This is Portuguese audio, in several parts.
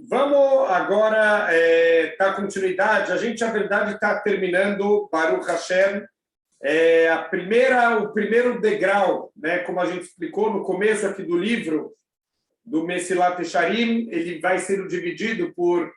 Vamos agora dar continuidade. A gente, na verdade, está terminando Baruch Hashem, o primeiro degrau, né? Como a gente explicou no começo aqui do livro, do Mesilat Yesharim, ele vai sendo dividido por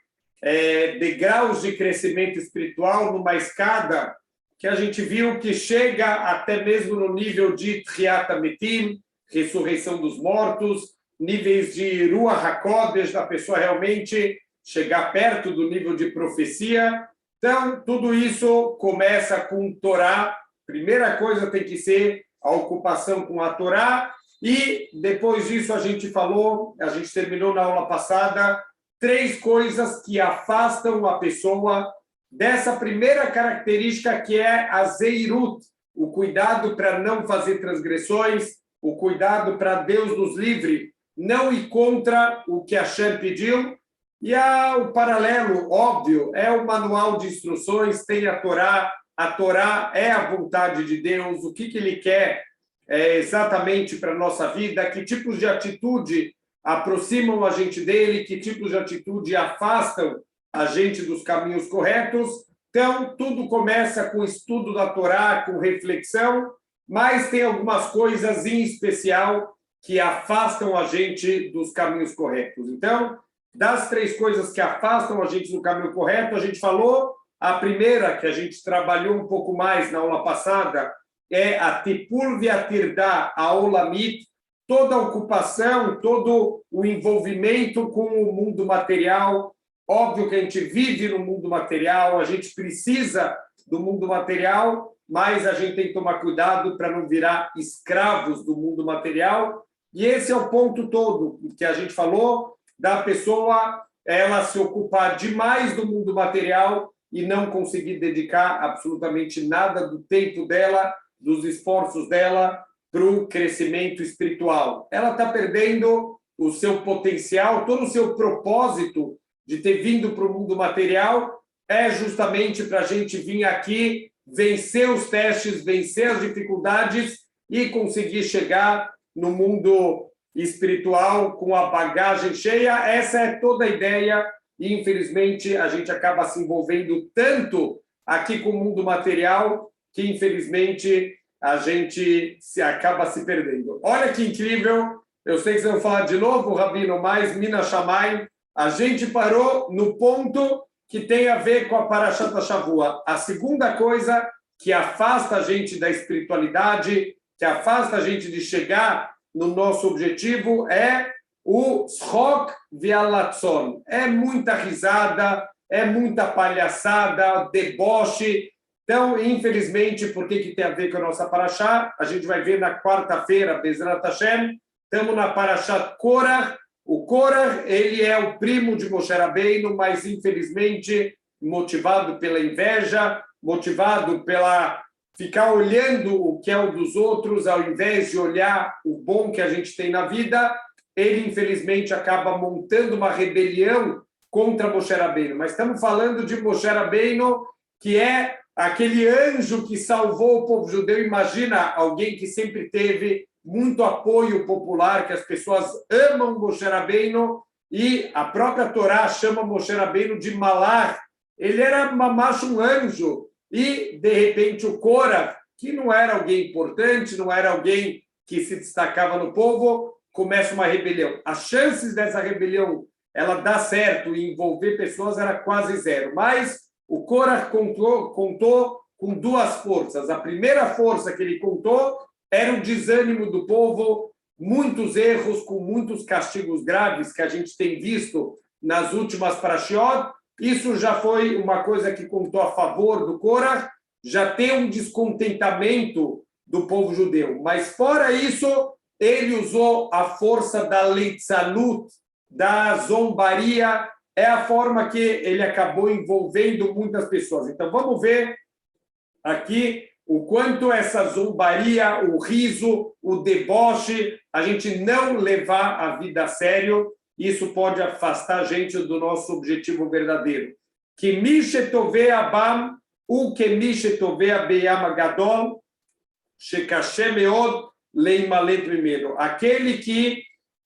degraus de crescimento espiritual numa escada que a gente viu que chega até mesmo no nível de Tchiat HaMetim, ressurreição dos mortos, níveis de Ruach HaKodesh, da pessoa realmente chegar perto do nível de profecia. Então, tudo isso começa com Torá. Primeira coisa tem que ser a ocupação com a Torá. E depois disso a gente terminou na aula passada, 3 coisas que afastam a pessoa dessa primeira característica que é a Zeirut, o cuidado para não fazer transgressões, o cuidado para Deus nos livre, não ir contra o que Hashem pediu. E o paralelo óbvio é o manual de instruções, tem a Torá é a vontade de Deus, o que Ele quer exatamente para a nossa vida, que tipos de atitude aproximam a gente dele, que tipos de atitude afastam a gente dos caminhos corretos. Então, tudo começa com o estudo da Torá, com reflexão, mas tem algumas coisas em especial que afastam a gente dos caminhos corretos. Então, das 3 coisas que afastam a gente do caminho correto, a gente falou, a primeira, que a gente trabalhou um pouco mais na aula passada, é a Tipur Ve'atirdá Haolamit, toda a ocupação, todo o envolvimento com o mundo material. Óbvio que a gente vive no mundo material, a gente precisa do mundo material, mas a gente tem que tomar cuidado para não virar escravos do mundo material. E esse é o ponto todo que a gente falou, da pessoa ela se ocupar demais do mundo material e não conseguir dedicar absolutamente nada do tempo dela, dos esforços dela para o crescimento espiritual. Ela está perdendo o seu potencial, todo o seu propósito de ter vindo para o mundo material é justamente para a gente vir aqui, vencer os testes, vencer as dificuldades e conseguir chegar no mundo espiritual com a bagagem cheia. Essa é toda a ideia e, infelizmente, a gente acaba se envolvendo tanto aqui com o mundo material que, infelizmente, a gente acaba se perdendo. Olha que incrível! Eu sei que vocês vão falar de novo, Rabino, mas Mina Shammai, a gente parou no ponto que tem a ver com a Parashat Shavua. A segunda coisa que afasta a gente da espiritualidade, que afasta a gente de chegar no nosso objetivo, é o Tzchok Ve'alatzon. É muita risada, é muita palhaçada, deboche. Então, infelizmente, por que tem a ver com a nossa Parashá? A gente vai ver na quarta-feira, Bezrat Hashem, estamos na Parashat Korah. O Korah, ele é o primo de Moshe Rabbeinu, mas, infelizmente, motivado pela inveja, motivado pela ficar olhando o que é o dos outros, ao invés de olhar o bom que a gente tem na vida, ele, infelizmente, acaba montando uma rebelião contra Moshe Rabbeinu. Mas estamos falando de Moshe Rabbeinu, que é aquele anjo que salvou o povo judeu. Imagina alguém que sempre teve muito apoio popular, que as pessoas amam Moshe Rabbeinu, e a própria Torá chama Moshe Rabbeinu de Malach. Ele era mamacho, um anjo. E, de repente, o Korah, que não era alguém importante, não era alguém que se destacava no povo, começa uma rebelião. As chances dessa rebelião ela dar certo e envolver pessoas era quase zero. Mas o Korah contou com 2 forças. A primeira força que ele contou era o desânimo do povo, muitos erros, com muitos castigos graves que a gente tem visto nas últimas parashiot. Isso já foi uma coisa que contou a favor do Korah, já tem um descontentamento do povo judeu. Mas, fora isso, ele usou a força da litzanut, da zombaria, é a forma que ele acabou envolvendo muitas pessoas. Então, vamos ver aqui o quanto essa zombaria, o riso, o deboche, a gente não levar a vida a sério, isso pode afastar a gente do nosso objetivo verdadeiro. Que mishetove abam, o que mishetove abeyam gadol, shekashem meod leimalet primeiro. Aquele que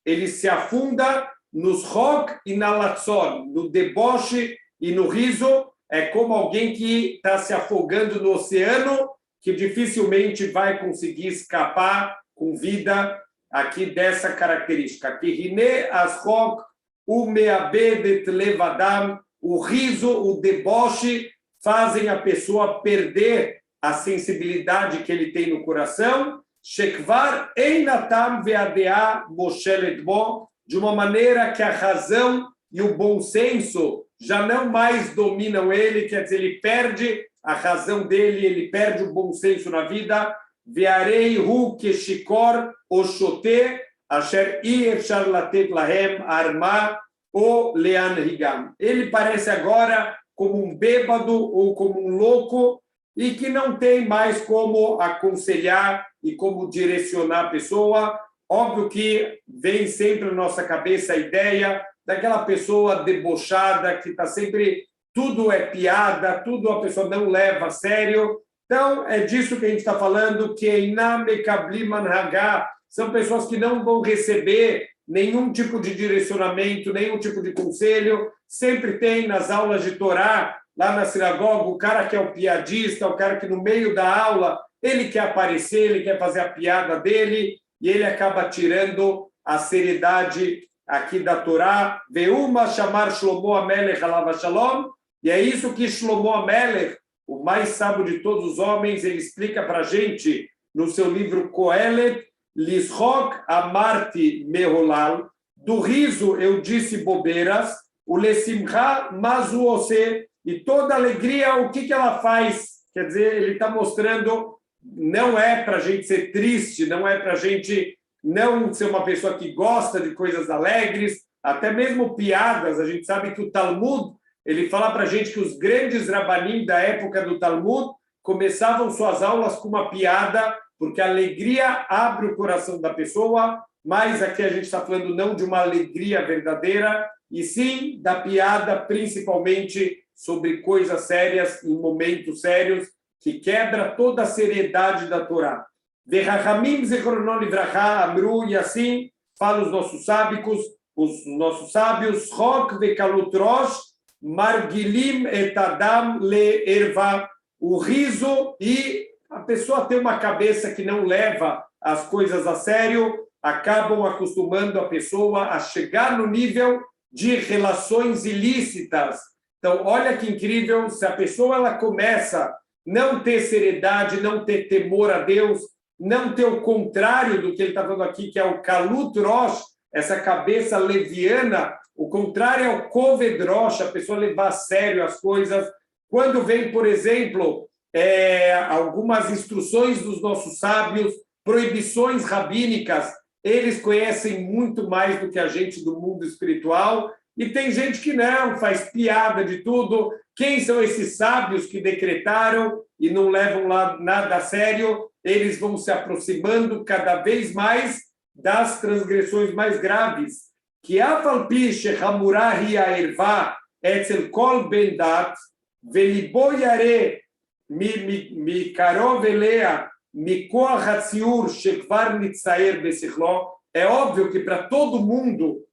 ele se afunda nos rock e na latzon, no deboche e no riso, é como alguém que está se afogando no oceano, que dificilmente vai conseguir escapar com vida aqui dessa característica. Que rine as rock, o meabedet levadam, o riso, o deboche, fazem a pessoa perder a sensibilidade que ele tem no coração, shekvar einatam veadea moshelet bo, de uma maneira que a razão e o bom senso já não mais dominam ele, quer dizer, ele perde a razão dele, ele perde o bom senso na vida. Vearei hu keshikor oshote asher efshar latet lahem arma o lean higam. Ele parece agora como um bêbado ou como um louco e que não tem mais como aconselhar e como direcionar a pessoa. Óbvio que vem sempre na nossa cabeça a ideia daquela pessoa debochada que está sempre, tudo é piada, tudo a pessoa não leva a sério. Então, é disso que a gente está falando, que são pessoas que não vão receber nenhum tipo de direcionamento, nenhum tipo de conselho. Sempre tem nas aulas de Torá, lá na sinagoga, o cara que é o piadista, o cara que no meio da aula, ele quer aparecer, ele quer fazer a piada dele, e ele acaba tirando a seriedade aqui da Torá. Veuma chamar Shlomo Amelech alav shalom, e é isso que Shlomo Amelech, o mais sábio de todos os homens, ele explica para a gente no seu livro Kohelet, Lishok amarti meholal, do riso eu disse bobeiras, o lesimcha mazuose, e toda alegria, o que ela faz? Quer dizer, ele está mostrando, não é para a gente ser triste, não é para a gente não ser uma pessoa que gosta de coisas alegres, até mesmo piadas. A gente sabe que o Talmud, ele fala para a gente que os grandes rabanim da época do Talmud começavam suas aulas com uma piada, porque a alegria abre o coração da pessoa, mas aqui a gente está falando não de uma alegria verdadeira, e sim da piada, principalmente sobre coisas sérias, em momentos sérios, que quebra toda a seriedade da Torá. Verrachamim zichronon livrachá amru, e assim falam os nossos sábios, Chok vekalut rosh, margilim et adam le erva, o riso, e a pessoa tem uma cabeça que não leva as coisas a sério, acabam acostumando a pessoa a chegar no nível de relações ilícitas. Então, olha que incrível, se a pessoa ela começa a não ter seriedade, não ter temor a Deus, não ter o contrário do que ele está falando aqui, que é o kalut rosh, essa cabeça leviana, o contrário é o koved rosh, a pessoa levar a sério as coisas. Quando vem, por exemplo, algumas instruções dos nossos sábios, proibições rabínicas, eles conhecem muito mais do que a gente do mundo espiritual, e tem gente que não, faz piada de tudo. Quem são esses sábios que decretaram e não levam lá nada a sério? Eles vão se aproximando cada vez mais das transgressões mais graves. Que afalpi shechamura hi erva etzel kol ben dat velibo yare mikarov elea mikoach hatziur shekvar nitzaer besichlo. É óbvio que para todo mundo,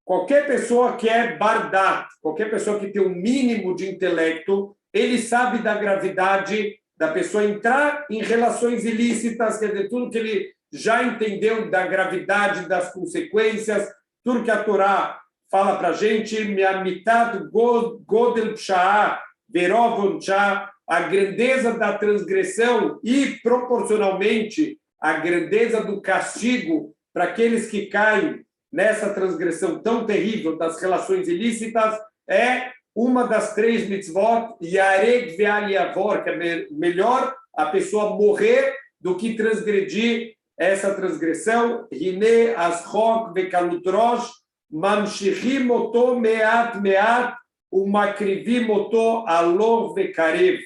qualquer pessoa que é bardat, qualquer pessoa que tem um mínimo de intelecto, ele sabe da gravidade da pessoa entrar em relações ilícitas, quer dizer, tudo que ele já entendeu da gravidade das consequências, tudo que a Torá fala para a gente, me'amitat godel psha'ah verovon psha'ah, a grandeza da transgressão e, proporcionalmente, a grandeza do castigo para aqueles que caem nessa transgressão tão terrível das relações ilícitas, é uma das 3 mitzvot, yareg ve'al yavor, que é melhor a pessoa morrer do que transgredir essa transgressão. Hine ashok vekalut rosh, mamshichim oto meat meat, umakrivim oto alor vekarev.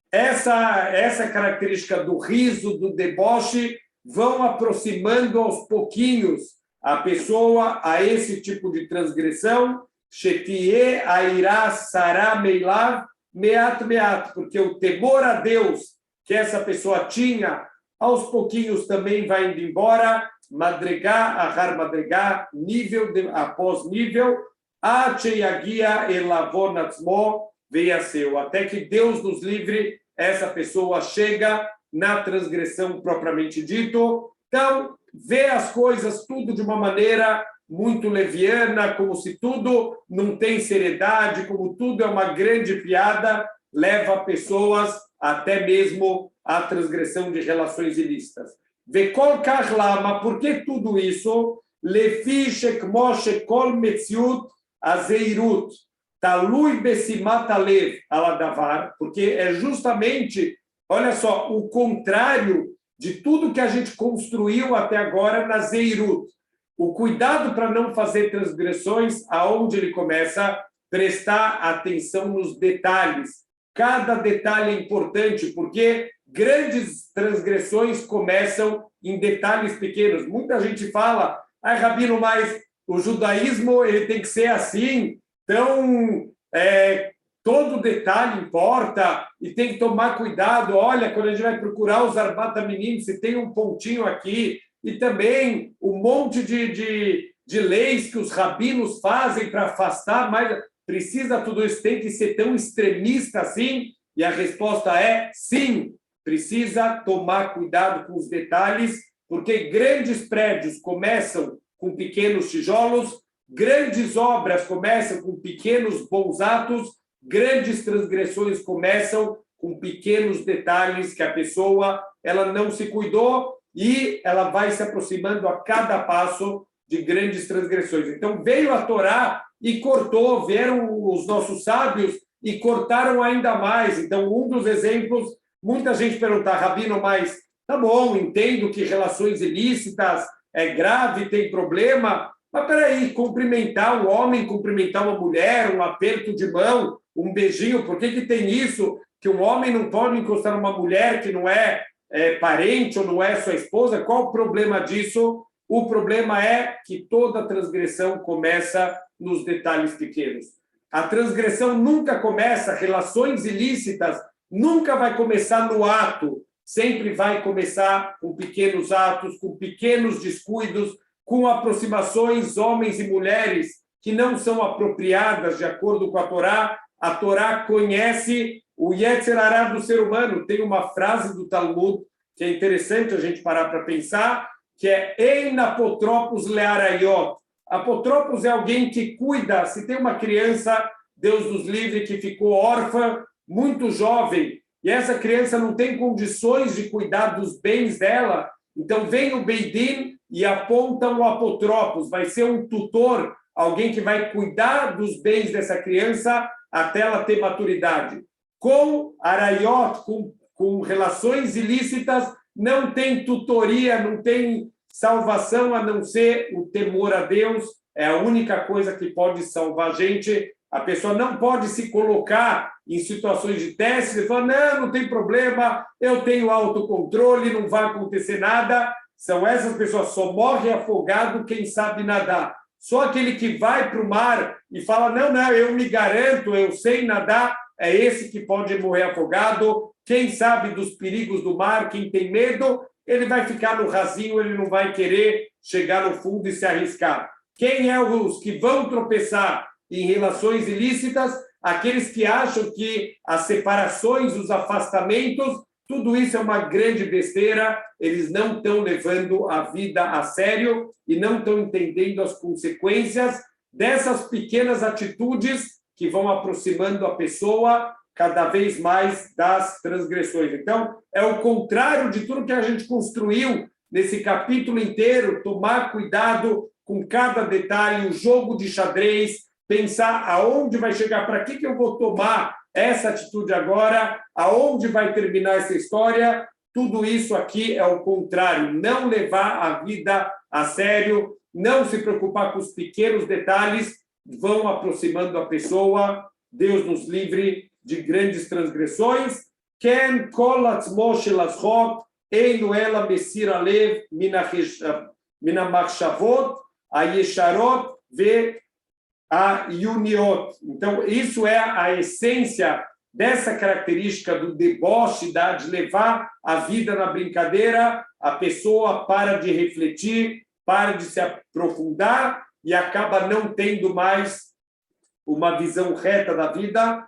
Essa característica do riso, do deboche, vão aproximando aos pouquinhos a pessoa a esse tipo de transgressão, shetie airá sará meilav meat meat, porque o temor a Deus que essa pessoa tinha, aos pouquinhos também vai indo embora, madregá ahar madregá, nível após nível, acheyagia elavon atzmo veiaseu, até que Deus nos livre, essa pessoa chega na transgressão propriamente dito. Então, vê as coisas tudo de uma maneira muito leviana, como se tudo não tem seriedade, como tudo é uma grande piada, leva pessoas até mesmo à transgressão de relações ilícitas. Vekol kach lama, por que tudo isso? Lefi shekmo shekol metziut azeirut, talui besimat alev aladavar, porque é justamente, olha só, o contrário de tudo que a gente construiu até agora na zeirut. O cuidado para não fazer transgressões, aonde ele começa? Prestar atenção nos detalhes. Cada detalhe é importante, porque grandes transgressões começam em detalhes pequenos. Muita gente fala, Rabino, mas o judaísmo ele tem que ser assim, então todo detalhe importa e tem que tomar cuidado. Olha, quando a gente vai procurar os arbata meninos, se tem um pontinho aqui, e também um monte de leis que os rabinos fazem para afastar, mas precisa tudo isso, tem que ser tão extremista assim? E a resposta é sim, precisa tomar cuidado com os detalhes, porque grandes prédios começam com pequenos tijolos, grandes obras começam com pequenos bons atos, grandes transgressões começam com pequenos detalhes que a pessoa ela não se cuidou, e ela vai se aproximando a cada passo de grandes transgressões. Então, veio a Torá e cortou, vieram os nossos sábios e cortaram ainda mais. Então, um dos exemplos, muita gente pergunta, Rabino, mas tá bom, entendo que relações ilícitas é grave, tem problema, mas peraí, cumprimentar um homem, cumprimentar uma mulher, um aperto de mão, um beijinho, por que tem isso? Que um homem não pode encostar numa mulher que não é parente ou não é sua esposa? Qual o problema disso? O problema é que toda transgressão começa nos detalhes pequenos. A transgressão nunca começa, relações ilícitas nunca vai começar no ato, sempre vai começar com pequenos atos, com pequenos descuidos, com aproximações, homens e mulheres, que não são apropriadas de acordo com a Torá. A Torá conhece o Yetzer Hará do ser humano. Tem uma frase do Talmud que é interessante a gente parar para pensar, que é Ein apotropos learayot. Apotropos é alguém que cuida. Se tem uma criança, Deus nos livre, que ficou órfã, muito jovem, e essa criança não tem condições de cuidar dos bens dela, então vem o Beidin e aponta o apotropos, vai ser um tutor, alguém que vai cuidar dos bens dessa criança até ela ter maturidade. Com arayot, com relações ilícitas, não tem tutoria, não tem salvação a não ser o temor a Deus, é a única coisa que pode salvar a gente. A pessoa não pode se colocar em situações de teste e falar, não tem problema, eu tenho autocontrole, não vai acontecer nada. São essas pessoas, só morre afogado quem sabe nadar. Só aquele que vai para o mar e fala, não, eu me garanto, eu sei nadar, é esse que pode morrer afogado. Quem sabe dos perigos do mar, quem tem medo, ele vai ficar no rasinho, ele não vai querer chegar no fundo e se arriscar. Quem é os que vão tropeçar em relações ilícitas? Aqueles que acham que as separações, os afastamentos, tudo isso é uma grande besteira, eles não estão levando a vida a sério e não estão entendendo as consequências dessas pequenas atitudes que vão aproximando a pessoa cada vez mais das transgressões. Então, é o contrário de tudo que a gente construiu nesse capítulo inteiro, tomar cuidado com cada detalhe, o jogo de xadrez, pensar aonde vai chegar, para que eu vou tomar essa atitude agora, aonde vai terminar essa história. Tudo isso aqui é o contrário, não levar a vida a sério, não se preocupar com os pequenos detalhes, vão aproximando a pessoa. Deus nos livre de grandes transgressões. Ken kol atzmo shel azchot einu ela mesir alev min hamachshavot hayesharot ve a Yuniot. Então, isso é a essência dessa característica do deboche, de levar a vida na brincadeira, a pessoa para de refletir, para de se aprofundar e acaba não tendo mais uma visão reta da vida.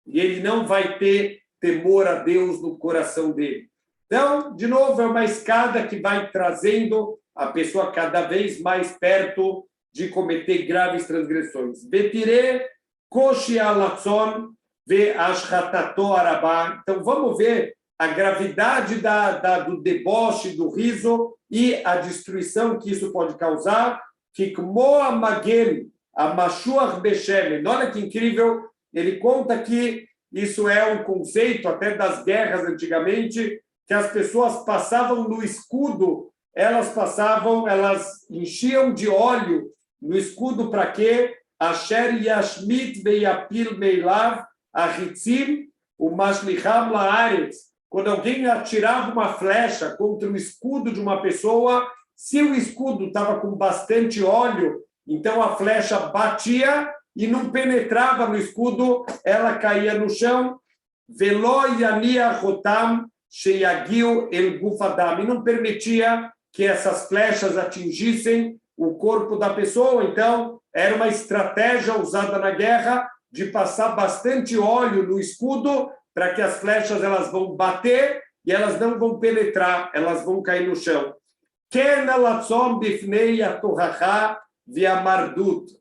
E ele não vai ter temor a Deus no coração dele. Então, de novo, é uma escada que vai trazendo a pessoa cada vez mais perto de cometer graves transgressões. Betire koshi alatzon ve ashchatato arabá. Então, vamos ver a gravidade do deboche, do riso e a destruição que isso pode causar. Kikmo amagel amashuach beshemen. Olha que incrível, ele conta que isso é um conceito até das guerras antigamente, que as pessoas passavam no escudo, elas enchiam de óleo no escudo para quê? Asher yashmit veyapil meilav ahitzim umashlicham laaretz. Quando alguém atirava uma flecha contra o escudo de uma pessoa, se o escudo estava com bastante óleo, então a flecha batia e não penetrava no escudo, ela caía no chão. Velo yania rotam sheyagiu el gufadam. E não permitia que essas flechas atingissem o corpo da pessoa. Então, era uma estratégia usada na guerra de passar bastante óleo no escudo para que as flechas elas vão bater e elas não vão penetrar, elas vão cair no chão.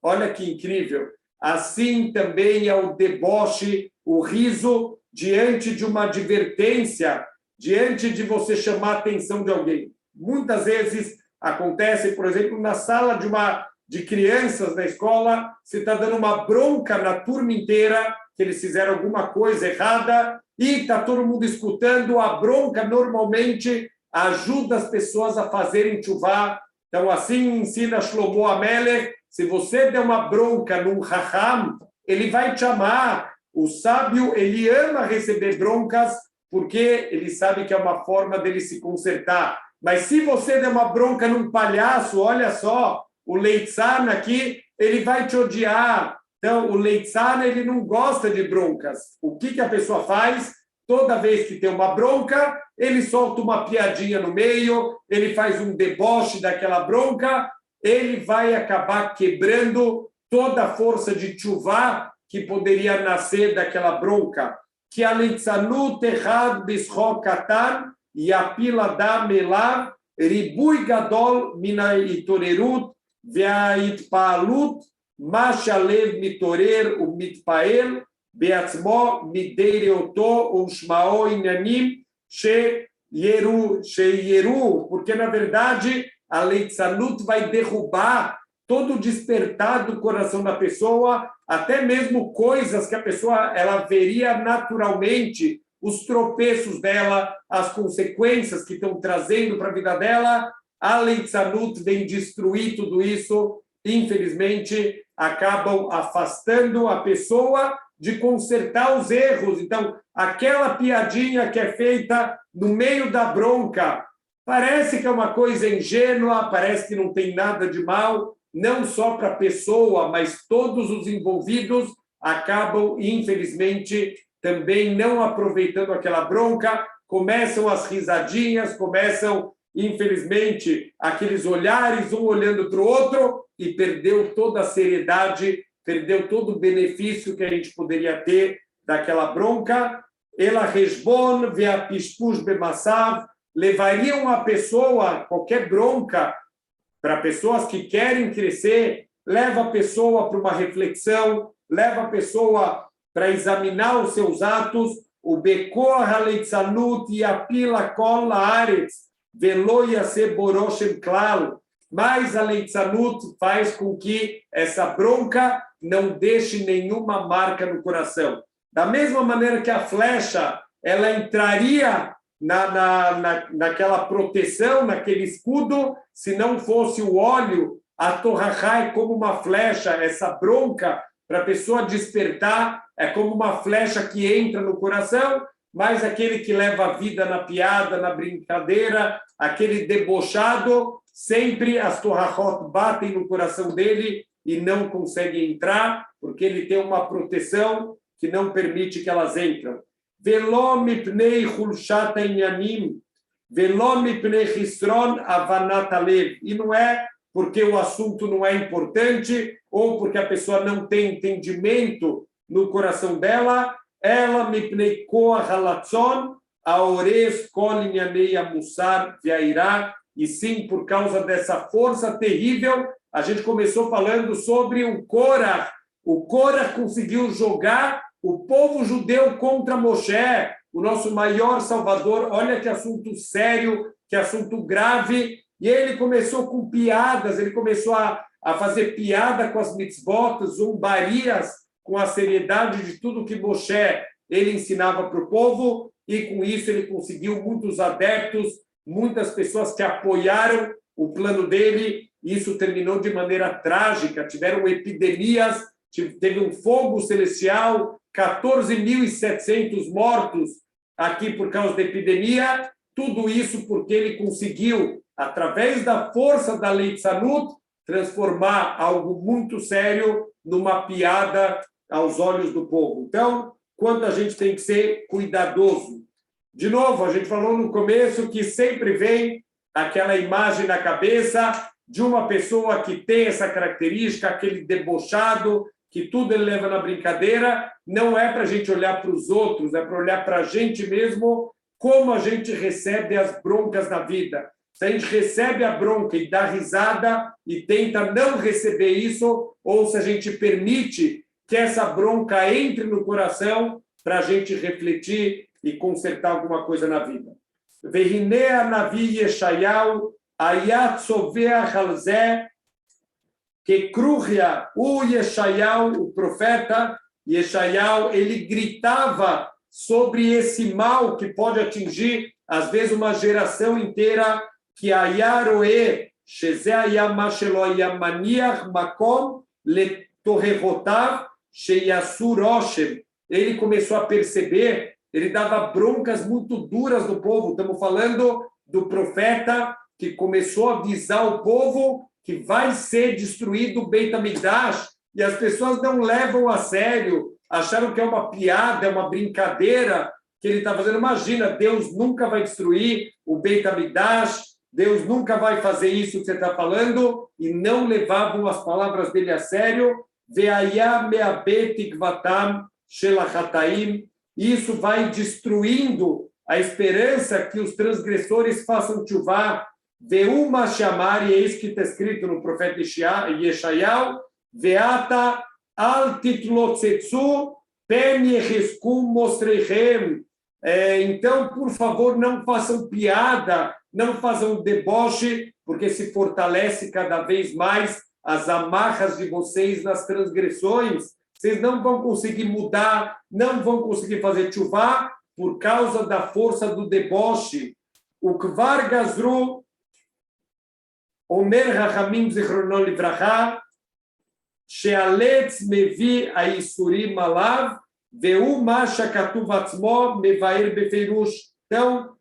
Olha que incrível. Assim também é o deboche, o riso diante de uma advertência, diante de você chamar a atenção de alguém. Muitas vezes acontece, por exemplo, na sala de crianças na escola, você está dando uma bronca na turma inteira, que eles fizeram alguma coisa errada, e está todo mundo escutando. A bronca normalmente ajuda as pessoas a fazerem tchuvá. Então, assim ensina Shlomo Amelech, se você der uma bronca num raham, ele vai te amar. O sábio, ele ama receber broncas, porque ele sabe que é uma forma dele se consertar. Mas se você der uma bronca num palhaço, olha só, o Leitzan aqui, ele vai te odiar. Então, o Leitzan, ele não gosta de broncas. O que a pessoa faz? Toda vez que tem uma bronca, ele solta uma piadinha no meio, ele faz um deboche daquela bronca, ele vai acabar quebrando toda a força de tchuvá que poderia nascer daquela bronca. Que a Leitzanut echad bishok katan yapil adam elav ribui gadol mina itorerut ve'aitpaalut ma shalev mitorer umitpael beatzmo mideire oto ushmao inyanim sheyeru, porque na verdade a Leitzanut vai derrubar todo o despertar do coração da pessoa, até mesmo coisas que a pessoa ela veria naturalmente, os tropeços dela, as consequências que estão trazendo para a vida dela. A Leitzanut vem destruir tudo isso, infelizmente, acabam afastando a pessoa de consertar os erros. Então, aquela piadinha que é feita no meio da bronca, parece que é uma coisa ingênua, parece que não tem nada de mal, não só para a pessoa, mas todos os envolvidos acabam, infelizmente, também não aproveitando aquela bronca, começam as risadinhas, começam, infelizmente, aqueles olhares, um olhando para o outro, e perdeu toda a seriedade, perdeu todo o benefício que a gente poderia ter daquela bronca. Ela resbon via pispus bemassav, levariam a pessoa, qualquer bronca, para pessoas que querem crescer, leva a pessoa para uma reflexão, leva a pessoa para examinar os seus atos. O Bekor Haleitsanut e a Pila Kol Laaretz Velo Yaseh Boroshem Klal. Mas a Leitzanut faz com que essa bronca não deixe nenhuma marca no coração. Da mesma maneira que a flecha, ela entraria naquela proteção, naquele escudo, se não fosse o óleo, a torrachá é como uma flecha, essa bronca, para a pessoa despertar, é como uma flecha que entra no coração, mas aquele que leva a vida na piada, na brincadeira, aquele debochado, sempre as torrachot batem no coração dele e não conseguem entrar, porque ele tem uma proteção que não permite que elas entrem. Velo mipnei chulshat inyanim, velo mipnei chisron avanat alev. E não é porque o assunto não é importante ou porque a pessoa não tem entendimento no coração dela, ela mipnei koach halatzon, aores kol inyanei amusar ve'airá, e sim por causa dessa força terrível. A gente começou falando sobre o Korah. O Korah conseguiu jogar o povo judeu contra Moshe, o nosso maior salvador. Olha que assunto sério, que assunto grave. E ele começou com piadas, ele começou a fazer piada com as mitzvot, zombarias com a seriedade de tudo que Moshe ele ensinava para o povo, e com isso ele conseguiu muitos adeptos, muitas pessoas que apoiaram o plano dele. Isso terminou de maneira trágica, tiveram epidemias, teve um fogo celestial, 14.700 mortos aqui por causa da epidemia, tudo isso porque ele conseguiu, através da força da Leitzanut, transformar algo muito sério numa piada aos olhos do povo. Então, quanto a gente tem que ser cuidadoso. De novo, a gente falou no começo que sempre vem aquela imagem na cabeça de uma pessoa que tem essa característica, aquele debochado, que tudo ele leva na brincadeira. Não é para a gente olhar para os outros, é para olhar para a gente mesmo, como a gente recebe as broncas na vida. Se a gente recebe a bronca e dá risada e tenta não receber isso, ou se a gente permite que essa bronca entre no coração para a gente refletir e consertar alguma coisa na vida. Vehinea Navi Yeshayahu Ayat Soveach Alzeh que Kruhia, o Yeshayahu, o profeta Yeshayahu, ele gritava sobre esse mal que pode atingir, às vezes, uma geração inteira, que Ayaroe, Shezeayamashelo Yamaniach Makom Letorrevotav Sheyasur. Ele começou a perceber, ele dava broncas muito duras no povo. Estamos falando do profeta que começou a avisar o povo que vai ser destruído o Beit HaMikdash, e as pessoas não levam a sério, acharam que é uma piada, é uma brincadeira que ele está fazendo. Imagina, Deus nunca vai destruir o Beit HaMikdash, Deus nunca vai fazer isso que você está falando, e não levavam as palavras dele a sério. Ve'ayah me'abet tikvatam shel hachataim. Isso vai destruindo a esperança que os transgressores façam tchuvá. Ve'uma chamar, e é isso que está escrito no profeta Yeshayahu, ve'ata al titlotzetsu pen yecheskum mostreichem. Então, por favor, não façam piada, não façam deboche, porque se fortalece cada vez mais as amarras de vocês nas transgressões. Vocês não vão conseguir mudar, não vão conseguir fazer tchuvá por causa da força do deboche. O Kvar Gazru Omer Hachamim Zichrono Livracha, Shealetz mevi aisurim alav, veu masha katuv atzmo mevaer befeirush. Então,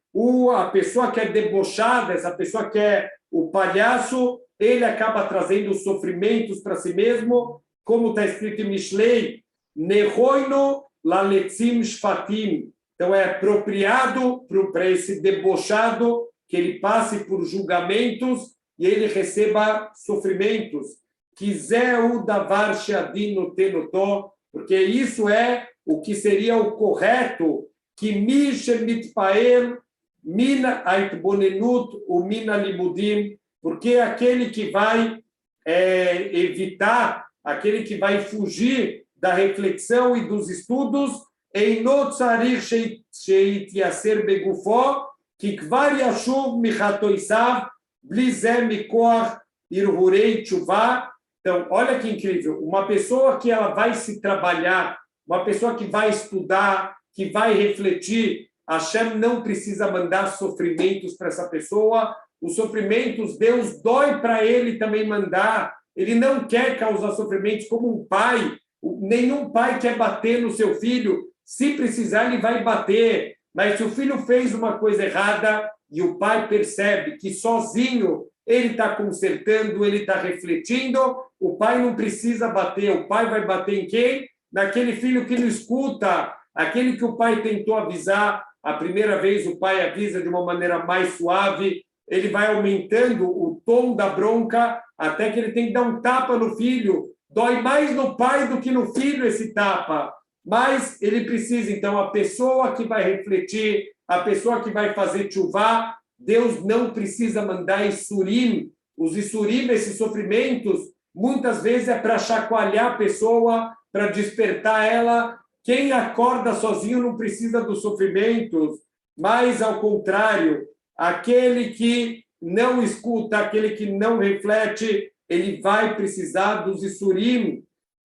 a pessoa que é debochada, essa pessoa que é o palhaço, ele acaba trazendo sofrimentos para si mesmo, como está escrito em Mishlei, Nehoino laletzim shfatim. Então, é apropriado para esse debochado que ele passe por julgamentos e ele receba sofrimentos. Kizeu davar sheadino tenotó, porque isso é o que seria o correto, que misher mitpael mina aitbonenut o mina limudim, porque aquele que vai evitar, aquele que vai fugir da reflexão e dos estudos, einot tzarich sheityaser begufó, que kvar yashuv michatoisav blizem mikoach irhurei tchuvá. Então, olha que incrível, uma pessoa que ela vai se trabalhar, uma pessoa que vai estudar, que vai refletir, Hashem não precisa mandar sofrimentos para essa pessoa. Os sofrimentos, Deus dói para ele também mandar. Ele não quer causar sofrimentos como um pai. Nenhum pai quer bater no seu filho. Se precisar, ele vai bater. Mas se o filho fez uma coisa errada e o pai percebe que sozinho ele está consertando, ele está refletindo, o pai não precisa bater, o pai vai bater em quem? Naquele filho que não escuta, aquele que o pai tentou avisar, a primeira vez o pai avisa de uma maneira mais suave, ele vai aumentando o tom da bronca até que ele tem que dar um tapa no filho. Dói mais no pai do que no filho esse tapa. Mas ele precisa, então, a pessoa que vai refletir, a pessoa que vai fazer tchuvá, Deus não precisa mandar issurim. Os issurim, esses sofrimentos, muitas vezes é para chacoalhar a pessoa, para despertar ela. Quem acorda sozinho não precisa dos sofrimentos, mas, ao contrário, aquele que não escuta, aquele que não reflete, ele vai precisar dos issurim.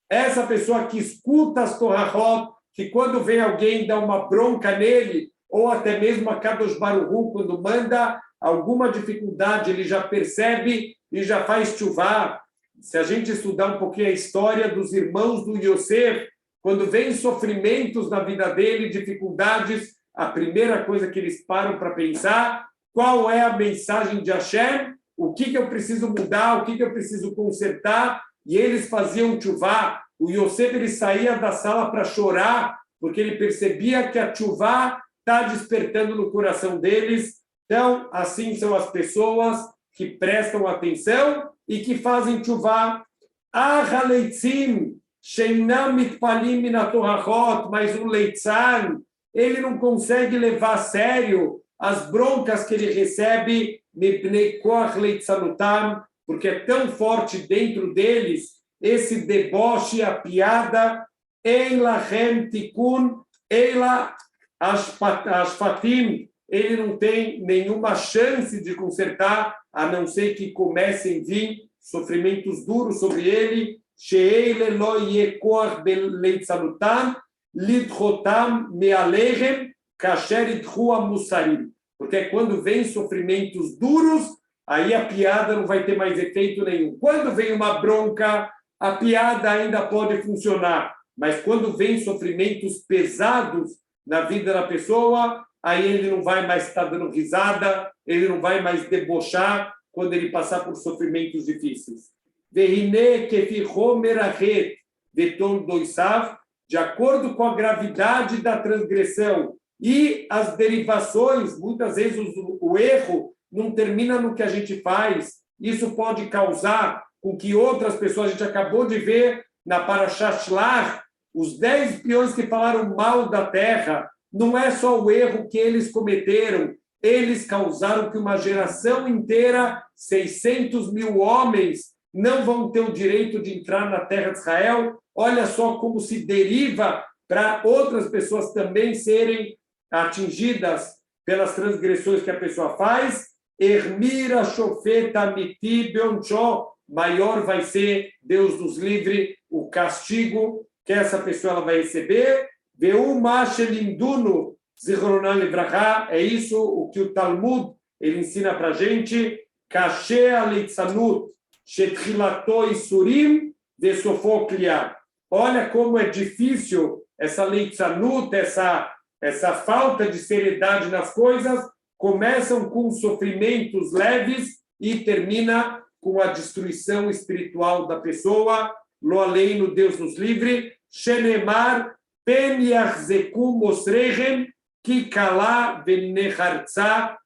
Essa pessoa que escuta as Torahot, que quando vem alguém dá uma bronca nele, ou até mesmo a Kadosh Baruch Hu, quando manda alguma dificuldade, ele já percebe e já faz tchuvá. Se a gente estudar um pouquinho a história dos irmãos do Yosef, quando vem sofrimentos na vida dele, dificuldades, a primeira coisa que eles param para pensar, qual é a mensagem de Hashem? O que eu preciso mudar? O que eu preciso consertar? E eles faziam tchuvá. O Yosef, ele saía da sala para chorar, porque ele percebia que a tchuvá está despertando no coração deles. Então, assim são as pessoas que prestam atenção e que fazem tchuvá. Ah, leitzim, sheinam mitpalim min haTorahot, mas o leitzan, ele não consegue levar a sério as broncas que ele recebe, mipnei koach leitzanutam, porque é tão forte dentro deles esse deboche, a piada, em lahem tikun, ela ashfatim, ele não tem nenhuma chance de consertar, a não ser que comecem a vir sofrimentos duros sobre ele, she'ele lo yekoach beleitzanutam, lidchotam mealechem, kasher idchu amusarim. Porque quando vem sofrimentos duros, aí a piada não vai ter mais efeito nenhum. Quando vem uma bronca, a piada ainda pode funcionar. Mas quando vem sofrimentos pesados na vida da pessoa, aí ele não vai mais estar dando risada, ele não vai mais debochar quando ele passar por sofrimentos difíceis. De acordo com a gravidade da transgressão e as derivações, muitas vezes o erro não termina no que a gente faz. Isso pode causar com que outras pessoas, a gente acabou de ver na Parashat Shlach, os 10 espiões que falaram mal da terra, não é só o erro que eles cometeram, eles causaram que uma geração inteira, 600 mil homens, não vão ter o direito de entrar na terra de Israel. Olha só como se deriva para outras pessoas também serem atingidas pelas transgressões que a pessoa faz. Ermira shofeta amiti beoncho, maior vai ser, Deus nos livre, o castigo que essa pessoa ela vai receber. Veuma shelinduno zichronan livrachá, é isso o que o Talmud ele ensina para a gente. Kashe alitzanut shetchilato isurim vesofo kliá. Olha como é difícil essa leitzanut, essa falta de seriedade nas coisas, começam com sofrimentos leves e termina com a destruição espiritual da pessoa. Lo aleinu, Deus nos livre. Shenemar pen yachzeku mosrechem ki kala venechartza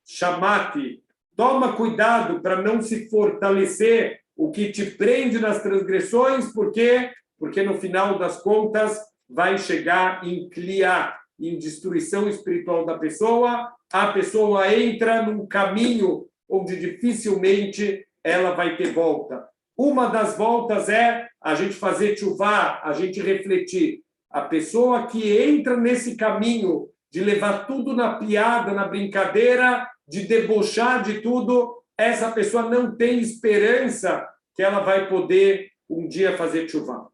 shamati. Toma cuidado para não se fortalecer o que te prende nas transgressões, porque no final das contas vai chegar em kliá, em destruição espiritual da pessoa. A pessoa entra num caminho onde dificilmente ela vai ter volta. Uma das voltas é a gente fazer tchuvá, a gente refletir. A pessoa que entra nesse caminho de levar tudo na piada, na brincadeira, de debochar de tudo, essa pessoa não tem esperança que ela vai poder um dia fazer tchuvá.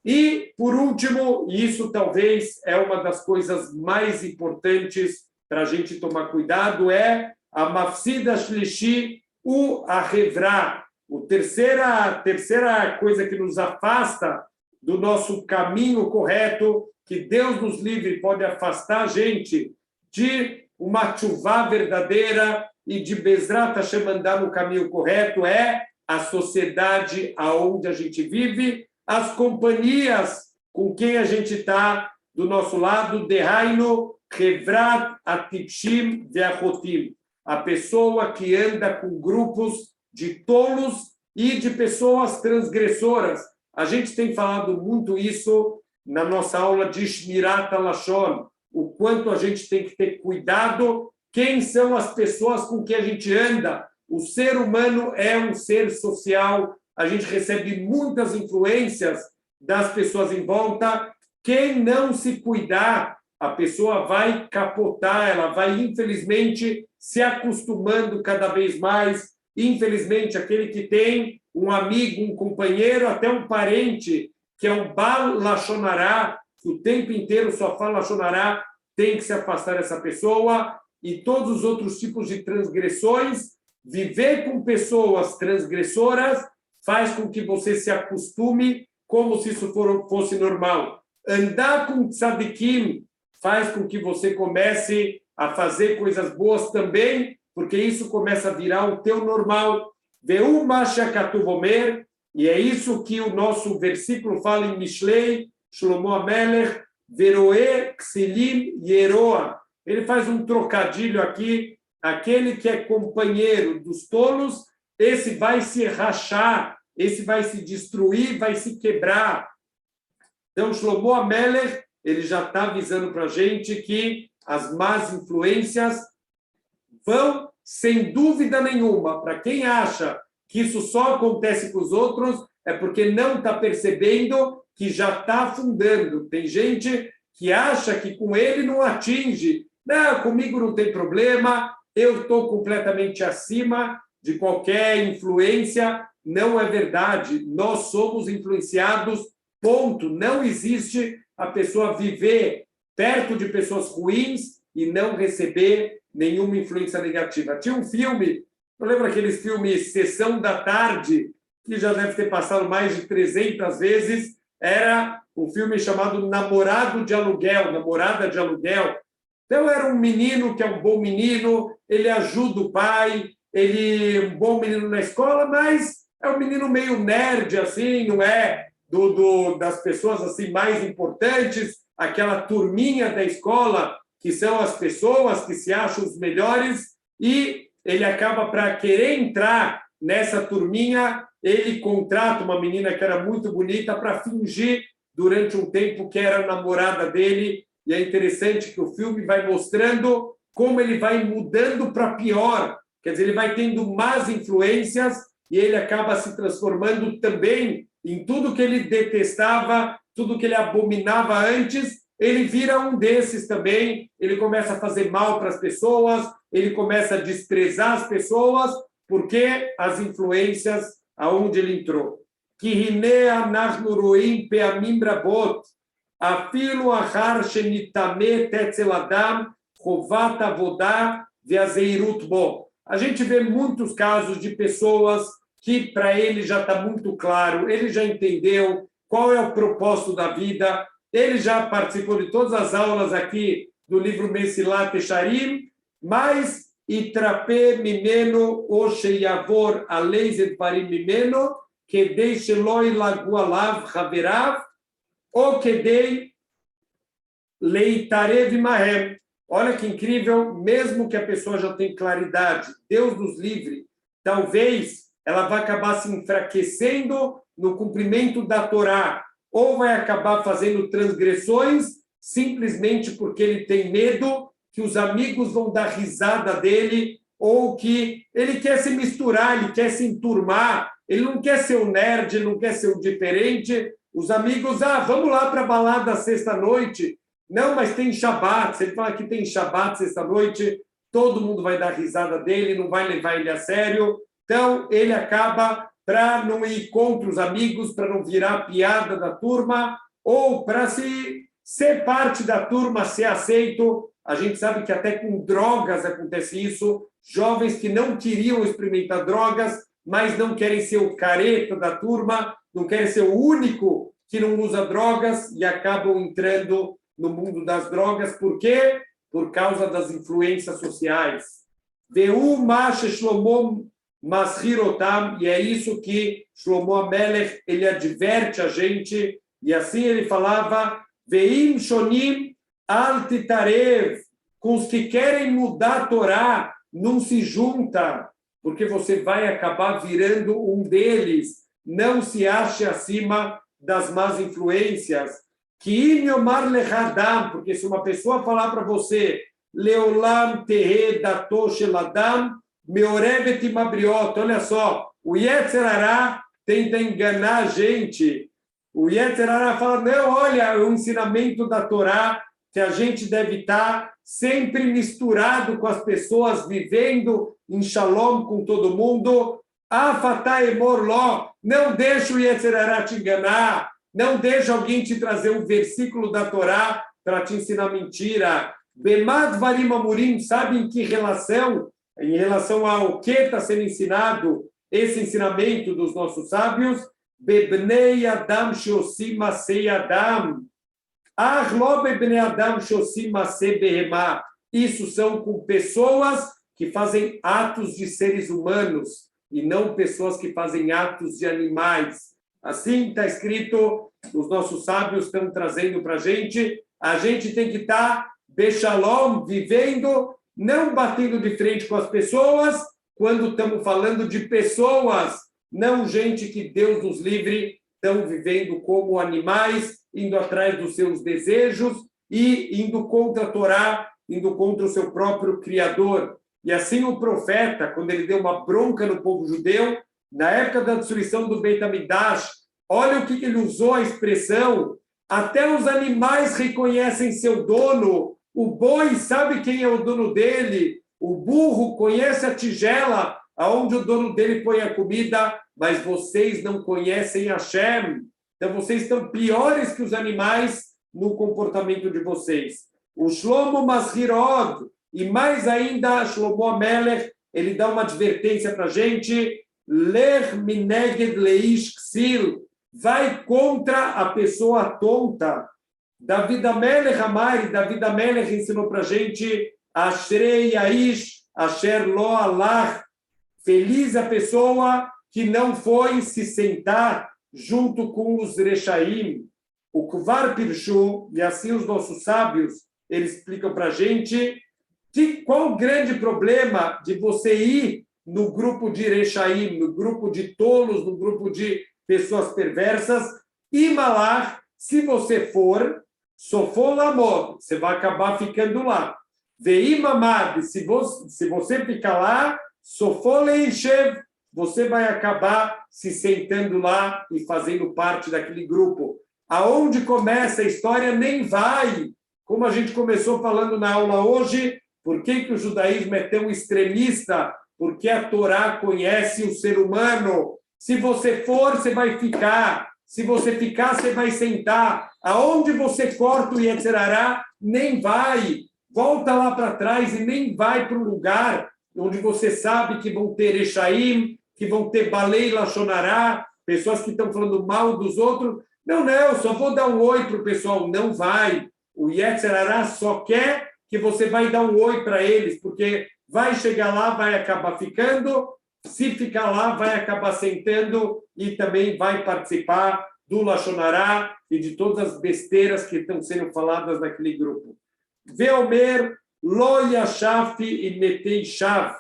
E, por último, e isso talvez é uma das coisas mais importantes para a gente tomar cuidado, é a mafsida shlishi u ahevra. A terceira coisa que nos afasta do nosso caminho correto, que Deus nos livre, pode afastar a gente de uma tchuvá verdadeira, e de Bezrat Hashem andar no caminho correto é a sociedade aonde a gente vive, as companhias com quem a gente está do nosso lado, Dehainu, Chevrat, Atipshim, Veachotim, a pessoa que anda com grupos de tolos e de pessoas transgressoras. A gente tem falado muito isso na nossa aula de Shmirat HaLashon, o quanto a gente tem que ter cuidado, quem são as pessoas com quem a gente anda. O ser humano é um ser social, a gente recebe muitas influências das pessoas em volta. Quem não se cuidar, a pessoa vai capotar, ela vai, infelizmente, se acostumando cada vez mais. Infelizmente, aquele que tem um amigo, um companheiro, até um parente, que é um Bal Lashon Hará, que o tempo inteiro só fala Lashon Hará, tem que se afastar dessa pessoa. E todos os outros tipos de transgressões, viver com pessoas transgressoras faz com que você se acostume como se isso fosse normal. Andar com tzadikim faz com que você comece a fazer coisas boas também, porque isso começa a virar o teu normal. Veu masha katuv omer, e é isso que o nosso versículo fala em Mishlei, Shlomo Amelech, veroe ksilim yeroa. Ele faz um trocadilho aqui, aquele que é companheiro dos tolos, esse vai se rachar, esse vai se destruir, vai se quebrar. Então, Shlomo Amelech, ele já está avisando para a gente que as más influências vão, sem dúvida nenhuma, para quem acha que isso só acontece com os outros, é porque não está percebendo que já está afundando. Tem gente que acha que com ele não atinge. Não, comigo não tem problema, eu estou completamente acima de qualquer influência. Não é verdade. Nós somos influenciados, ponto. Não existe a pessoa viver perto de pessoas ruins e não receber nenhuma influência negativa. Tinha um filme, eu lembro aqueles filmes Sessão da Tarde, que já deve ter passado mais de 300 vezes, era um filme chamado Namorado de Aluguel, Namorada de Aluguel. Então, era um menino que é um bom menino, ele ajuda o pai, ele é um bom menino na escola, mas é um menino meio nerd, assim, não é das pessoas assim mais importantes, aquela turminha da escola, que são as pessoas que se acham os melhores, e ele acaba, para querer entrar nessa turminha, ele contrata uma menina que era muito bonita para fingir durante um tempo que era a namorada dele. E é interessante que o filme vai mostrando como ele vai mudando para pior. Quer dizer, ele vai tendo más influências e ele acaba se transformando também em tudo que ele detestava, tudo que ele abominava antes. Ele vira um desses também. Ele começa a fazer mal para as pessoas, ele começa a desprezar as pessoas, porque as influências aonde ele entrou. Que hinea nachnu roim peamim rabot, afilo achar shenitame tetzel adam chovat avodah veazeirut bo. A gente vê muitos casos de pessoas que para ele já está muito claro, ele já entendeu qual é o propósito da vida, ele já participou de todas as aulas aqui do livro Mesilat Yesharim, mas itrape mimeno o sheyavor aleis edvarim mimeno kedei shelo ilagu alav haverav o kedei leitarev mahem. Olha que incrível, mesmo que a pessoa já tenha claridade, Deus nos livre, talvez ela vai acabar se enfraquecendo no cumprimento da Torá, ou vai acabar fazendo transgressões simplesmente porque ele tem medo que os amigos vão dar risada dele, ou que ele quer se misturar, ele quer se enturmar, ele não quer ser o nerd, ele não quer ser o diferente. Os amigos, vamos lá para a balada sexta-noite. Não, mas tem Shabat. Se ele falar que tem Shabat sexta-noite, todo mundo vai dar risada dele, não vai levar ele a sério. Então, ele acaba, para não ir contra os amigos, para não virar piada da turma, ou para ser parte da turma, ser aceito. A gente sabe que até com drogas acontece isso. Jovens que não queriam experimentar drogas, mas não querem ser o careta da turma, não querem ser o único que não usa drogas e acabam entrando no mundo das drogas. Por quê? Por causa das influências sociais. Veu Mashe Shlomo Mashirotam, e é isso que Shlomo Amelech, ele adverte a gente, e assim ele falava, Veim Shonim Al Titarev, com os que querem mudar a Torá, não se junta, porque você vai acabar virando um deles. Não se ache acima das más influências. Que Inyomar Lechadam, porque se uma pessoa falar para você, Leolam Tehe Dato Sheladam, Meorevet Mabriot, olha só, o Yetzer Hará tenta enganar a gente. O Yetzer Hará fala, não, olha, o ensinamento da Torá, que a gente deve estar sempre misturado com as pessoas, vivendo em shalom com todo mundo. Afatá emor ló, não deixa o Yetzer Hará te enganar, não deixa alguém te trazer um versículo da Torá para te ensinar mentira. Bemad varim amurim, sabe em que relação? Em relação ao que está sendo ensinado, esse ensinamento dos nossos sábios, Bebnei Adam Shosim Masei Adam. Isso são com pessoas que fazem atos de seres humanos e não pessoas que fazem atos de animais. Assim está escrito, os nossos sábios estão trazendo para a gente tem que estar bechalom, vivendo, não batendo de frente com as pessoas, quando estamos falando de pessoas, não gente que Deus nos livre, estão vivendo como animais, indo atrás dos seus desejos e indo contra a Torá, indo contra o seu próprio Criador. E assim o profeta, quando ele deu uma bronca no povo judeu, na época da destruição do Beit HaMikdash, olha o que ele usou a expressão, até os animais reconhecem seu dono, o boi sabe quem é o dono dele, o burro conhece a tigela, aonde o dono dele põe a comida, mas vocês não conhecem Hashem. Então, vocês estão piores que os animais no comportamento de vocês. O Shlomo Masirod, e mais ainda, Shlomo Amelech, ele dá uma advertência para a gente, Lech mineged leish ksil, vai contra a pessoa tonta. David Amelech Amari, David Amelech ensinou para a gente, Ashrei Aish, Asher Lo Allah, feliz a pessoa que não foi se sentar junto com os Rechaim, o Kvar Pirshu, e assim os nossos sábios, eles explicam para a gente qual o grande problema de você ir no grupo de Rechaim, no grupo de tolos, no grupo de pessoas perversas, e Malach, se você for, Sofolamod, você vai acabar ficando lá. Veimamad, se você ficar lá, Sofoleishev, você vai acabar se sentando lá e fazendo parte daquele grupo. Aonde começa a história, nem vai. Como a gente começou falando na aula hoje, por que o judaísmo é tão extremista? Porque a Torá conhece o ser humano. Se você for, você vai ficar. Se você ficar, você vai sentar. Aonde você corta o Yetzer Hará, nem vai. Volta lá para trás e nem vai para um lugar onde você sabe que vão ter Rechaim, que vão ter Balei Lashon Hará, pessoas que estão falando mal dos outros. Não, só vou dar um oi para o pessoal. Não vai. O Yetzer Hará só quer que você vai dar um oi para eles, porque vai chegar lá, vai acabar ficando, se ficar lá, vai acabar sentando e também vai participar do Lashon Hará e de todas as besteiras que estão sendo faladas naquele grupo. Veomer, lo yashafti e metei shav.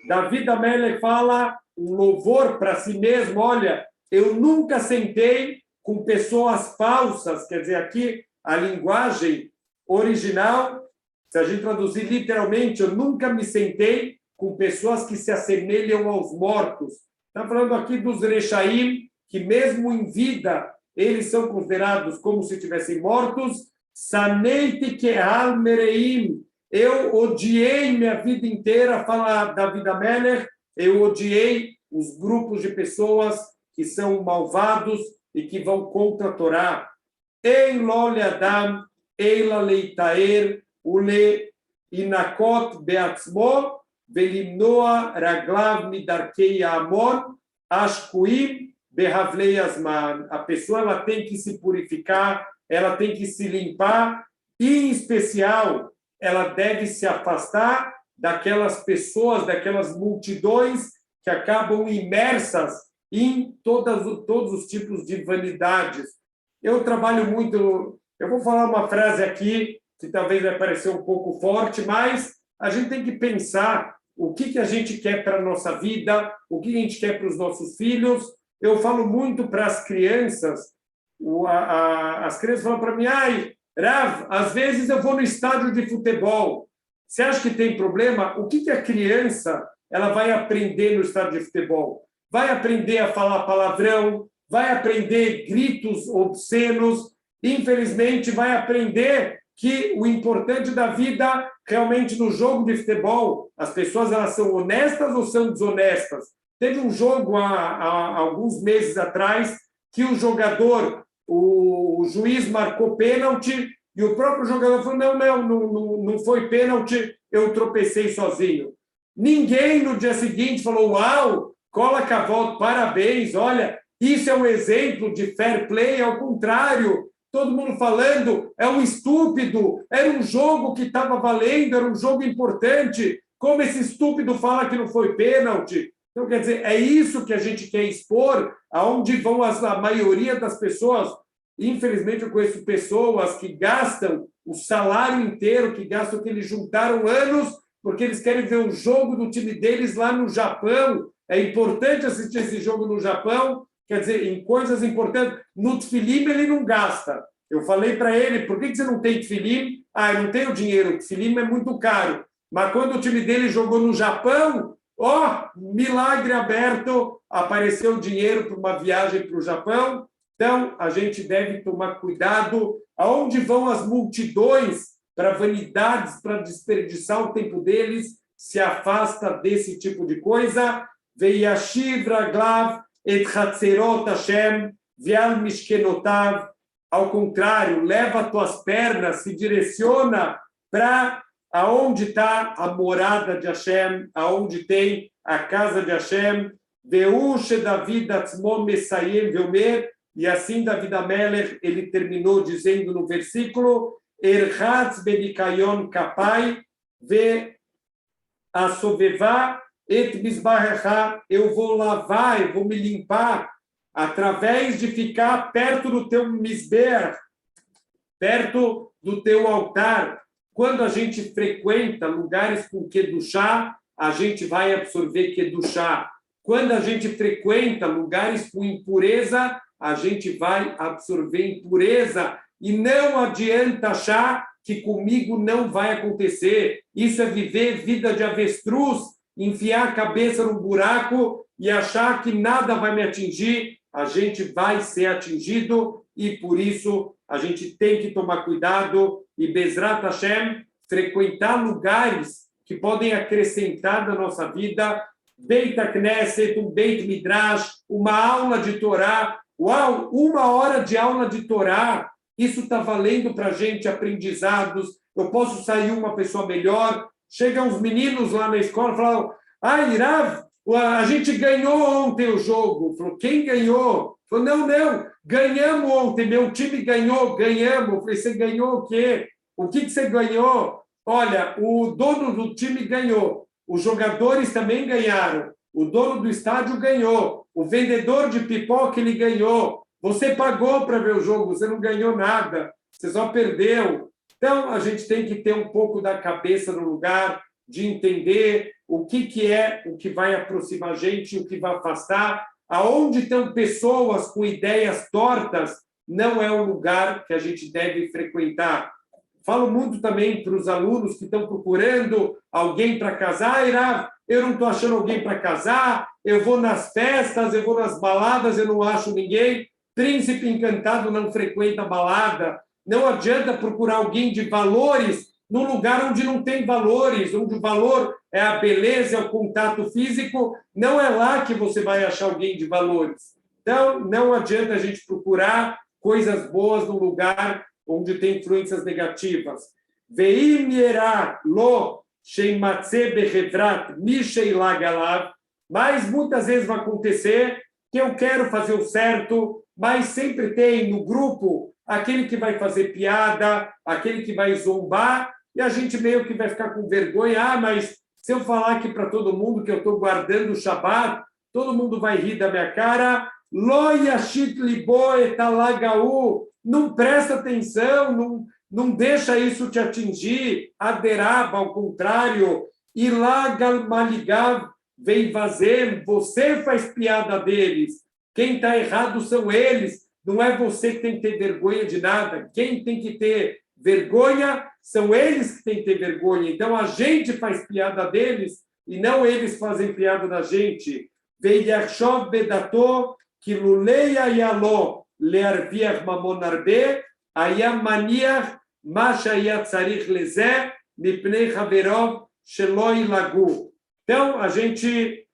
David Amelech fala um louvor para si mesmo, olha, eu nunca sentei com pessoas falsas, quer dizer, aqui a linguagem original, se a gente traduzir literalmente, eu nunca me sentei com pessoas que se assemelham aos mortos. Está falando aqui dos Rechaim, que mesmo em vida, eles são considerados como se estivessem mortos. Saneiti kehal mereim. Eu odiei minha vida inteira, fala David Amelech, eu odiei os grupos de pessoas que são malvados e que vão contra a Torá. Ein lo le'adam, eila leitaer, ule inakot beatzmo, velimnoa raglav midarkei amon, ashkuim behavlei asman. A pessoa ela tem que se purificar, ela tem que se limpar, e, em especial, ela deve se afastar daquelas pessoas, daquelas multidões que acabam imersas em todos os tipos de vanidades. Eu trabalho muito... Eu vou falar uma frase aqui que talvez vai parecer um pouco forte, mas a gente tem que pensar o que a gente quer para a nossa vida, o que a gente quer para os nossos filhos. Eu falo muito para as crianças, as crianças falam para mim, ai, Rav, às vezes eu vou no estádio de futebol. Você acha que tem problema? O que a criança ela vai aprender no estádio de futebol? Vai aprender a falar palavrão, vai aprender gritos obscenos, infelizmente vai aprender que o importante da vida, realmente, no jogo de futebol, as pessoas elas são honestas ou são desonestas? Teve um jogo há alguns meses atrás que o jogador, o juiz marcou pênalti e o próprio jogador falou, não foi pênalti, eu tropecei sozinho. Ninguém no dia seguinte falou, uau, cola Cavoto, parabéns, olha, isso é um exemplo de fair play, ao contrário, todo mundo falando, é um estúpido, era um jogo que estava valendo, era um jogo importante, como esse estúpido fala que não foi pênalti? Então, quer dizer, é isso que a gente quer expor, aonde vão a maioria das pessoas. Infelizmente, eu conheço pessoas que gastam o salário inteiro, que gastam o que eles juntaram anos, porque eles querem ver o jogo do time deles lá no Japão. É importante assistir esse jogo no Japão, quer dizer, em coisas importantes. No tefilim ele não gasta. Eu falei para ele, por que você não tem tefilim? Ah, eu não tenho dinheiro, o tefilim é muito caro. Mas quando o time dele jogou no Japão, milagre aberto, apareceu dinheiro para uma viagem para o Japão. Então, a gente deve tomar cuidado aonde vão as multidões para vanidades, para desperdiçar o tempo deles, se afasta desse tipo de coisa. Veiashiv raglav et chatzerot Hashem vial mishkenotav. Ao contrário, leva tuas pernas, se direciona para aonde está a morada de Hashem, aonde tem a casa de Hashem. Veushe David atzmo mesayem veomer. E assim David Amelech, ele terminou dizendo no versículo, Erhatz benikayon kapai ve asovevá et misbarecha. Eu vou lavar, eu vou me limpar através de ficar perto do teu misber, perto do teu altar. Quando a gente frequenta lugares com kedushá, a gente vai absorver kedushá. Quando a gente frequenta lugares com impureza, a gente vai absorver impureza. E não adianta achar que comigo não vai acontecer. Isso é viver vida de avestruz, enfiar a cabeça no buraco e achar que nada vai me atingir. A gente vai ser atingido e, por isso, a gente tem que tomar cuidado e, Bezrat Hashem, frequentar lugares que podem acrescentar na nossa vida. Beit Knesset, um Beit Midrash, uma aula de Torá. Uau, 1 hora de aula de Torá, isso está valendo para a gente aprendizados. Eu posso sair uma pessoa melhor. Chegam os meninos lá na escola e falam, Rav, a gente ganhou ontem o jogo. Falou, quem ganhou? Falou, não, ganhamos ontem, meu time ganhou, ganhamos. Falei, você ganhou o quê? O que você ganhou? Olha, o dono do time ganhou, os jogadores também ganharam, o dono do estádio ganhou, o vendedor de pipoca ele ganhou, você pagou para ver o jogo, você não ganhou nada, você só perdeu. Então, a gente tem que ter um pouco da cabeça no lugar, de entender o que é o que vai aproximar a gente, o que vai afastar. Aonde estão pessoas com ideias tortas, não é um lugar que a gente deve frequentar. Falo muito também para os alunos que estão procurando alguém para casar. Eu não estou achando alguém para casar, eu vou nas festas, eu vou nas baladas, eu não acho ninguém. Príncipe encantado não frequenta balada. Não adianta procurar alguém de valores num lugar onde não tem valores, onde o valor é a beleza, é o contato físico. Não é lá que você vai achar alguém de valores. Então, não adianta a gente procurar coisas boas num lugar onde tem influências negativas. Veim yerá lo sheimatze behevrat misheila galav. Mas muitas vezes vai acontecer que eu quero fazer o certo, mas sempre tem no grupo aquele que vai fazer piada, aquele que vai zombar, e a gente meio que vai ficar com vergonha. Mas Se eu falar aqui para todo mundo que eu estou guardando o Shabat, todo mundo vai rir da minha cara. Lo yashit libo etalagaú. Não presta atenção, não deixa isso te atingir. Aderaba, ao contrário. Ilagal maligav veivazem. Você faz piada deles. Quem está errado são eles. Não é você que tem que ter vergonha de nada. Quem tem que ter vergonha são eles que têm que ter vergonha. Então, a gente faz piada deles e não eles fazem piada da gente. Veiachov bedato que luleia yalo learviach mamon arbe ayam maniach masha yatzarich lezeh mipnei haverov shelo ilagu. Então, a gente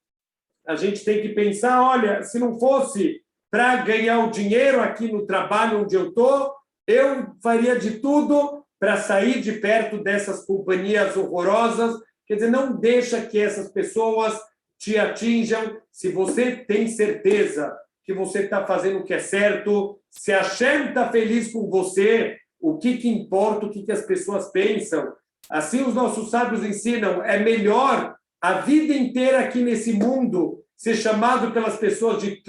tem que pensar, olha, se não fosse para ganhar o dinheiro aqui no trabalho onde eu estou, eu faria de tudo para sair de perto dessas companhias horrorosas. Quer dizer, não deixa que essas pessoas te atinjam. Se você tem certeza que você está fazendo o que é certo, se a Hashem está feliz com você, o que importa o que as pessoas pensam? Assim os nossos sábios ensinam, é melhor a vida inteira aqui nesse mundo ser chamado pelas pessoas de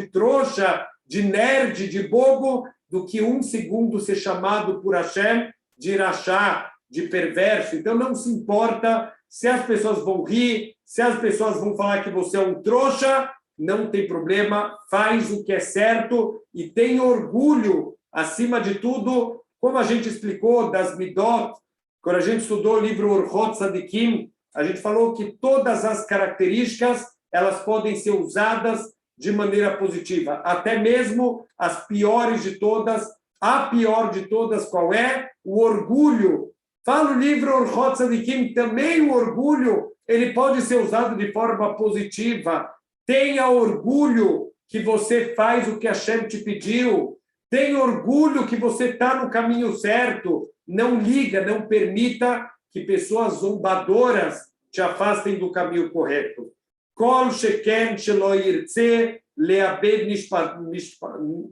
trouxa, de nerd, de bobo, do que um segundo ser chamado por Hashem de rachá, de perverso. Então, não se importa se as pessoas vão rir, se as pessoas vão falar que você é um trouxa, não tem problema, faz o que é certo e tem orgulho, acima de tudo, como a gente explicou das Midot, quando a gente estudou o livro Orchot Tzadikim, a gente falou que todas as características elas podem ser usadas de maneira positiva, até mesmo as piores de todas. A pior de todas qual é? O orgulho. Fala o livro Orchot Tzadikim, também o orgulho ele pode ser usado de forma positiva. Tenha orgulho que você faz o que Hashem te pediu. Tenha orgulho que você está no caminho certo. Não liga, não permita que pessoas zombadoras te afastem do caminho correto. Kol sheken shelo yirtze leabed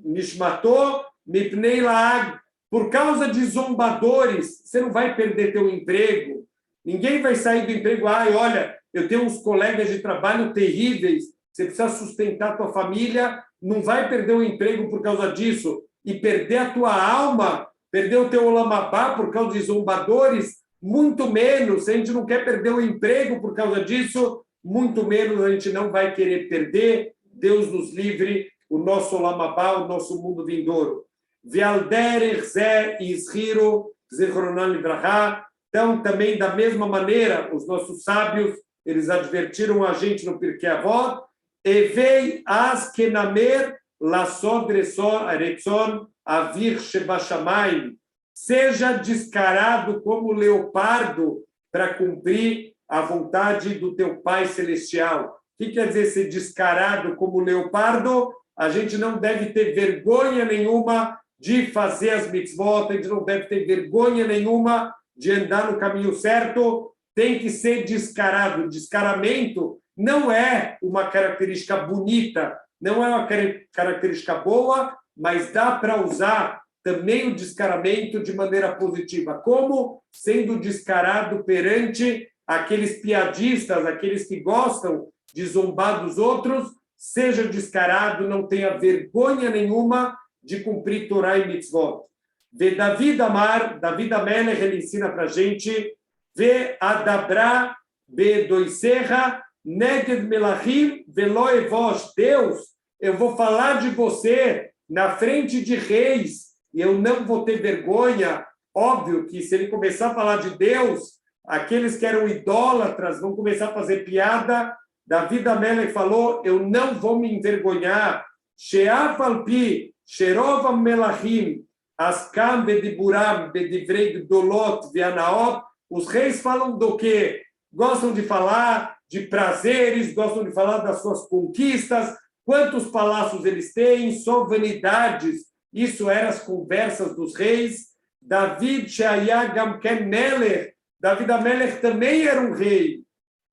nishmato mipnei laag. Por causa de zombadores, você não vai perder teu emprego. Ninguém vai sair do emprego. Ai, olha, eu tenho uns colegas de trabalho terríveis. Você precisa sustentar a tua família. Não vai perder o emprego por causa disso. E perder a tua alma, perder o teu olam habá por causa de zombadores, muito menos. Se a gente não quer perder o emprego por causa disso, muito menos a gente não vai querer perder. Deus nos livre, o nosso olam habá, o nosso mundo vindouro. Vialderech ze ishiru zichronan livrachá. Então, também da mesma maneira, os nossos sábios, eles advertiram a gente no Pirkei Avot, Evei as kenamer lasod retzon avir shebashamayim. Seja descarado como leopardo para cumprir a vontade do teu Pai Celestial. O que quer dizer ser descarado como leopardo? A gente não deve ter vergonha nenhuma de fazer as mitzvot, a gente não deve ter vergonha nenhuma de andar no caminho certo, tem que ser descarado. Descaramento não é uma característica bonita, não é uma característica boa, mas dá para usar também o descaramento de maneira positiva. Como? Sendo descarado perante aqueles piadistas, aqueles que gostam de zombar dos outros, seja descarado, não tenha vergonha nenhuma de cumprir Torá e Mitzvot. Vê David Amar, David Amelech, ele ensina para a gente, vê Adabra, Bedoiserra, Neged Melachim, Veloevosh, Deus, eu vou falar de você na frente de reis, e eu não vou ter vergonha. Óbvio que se ele começar a falar de Deus, aqueles que eram idólatras vão começar a fazer piada. David Amelech falou, eu não vou me envergonhar. Sheaf alpi, Sherova Melachim, Askam Bediburam, Bedivrei Gdolot, Vianaot. Os reis falam do quê? Gostam de falar de prazeres, gostam de falar das suas conquistas, quantos palácios eles têm, só vanidades. Isso eram as conversas dos reis. David Sheayagam Ken Melech, David Amelech também era um rei.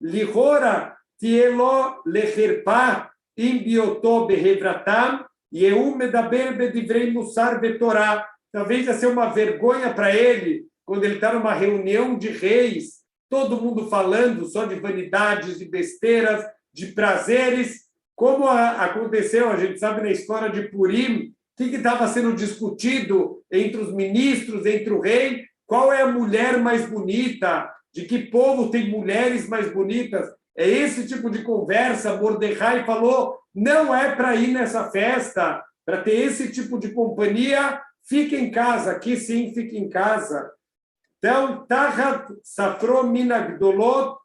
Lihora Tielo Lecherpa, Imbioto Behevratam, Yehum Medaber Bedivrei Mussar Betorá. Talvez ia ser uma vergonha para ele, quando ele está numa reunião de reis, todo mundo falando só de vanidades, de besteiras, de prazeres. Como aconteceu, a gente sabe na história de Purim, o que estava sendo discutido entre os ministros, entre o rei, qual é a mulher mais bonita, de que povo tem mulheres mais bonitas. É esse tipo de conversa. Mordecai falou, não é para ir nessa festa, para ter esse tipo de companhia, fique em casa, aqui sim, fique em casa. Então, Tachat Safro Minagdolot,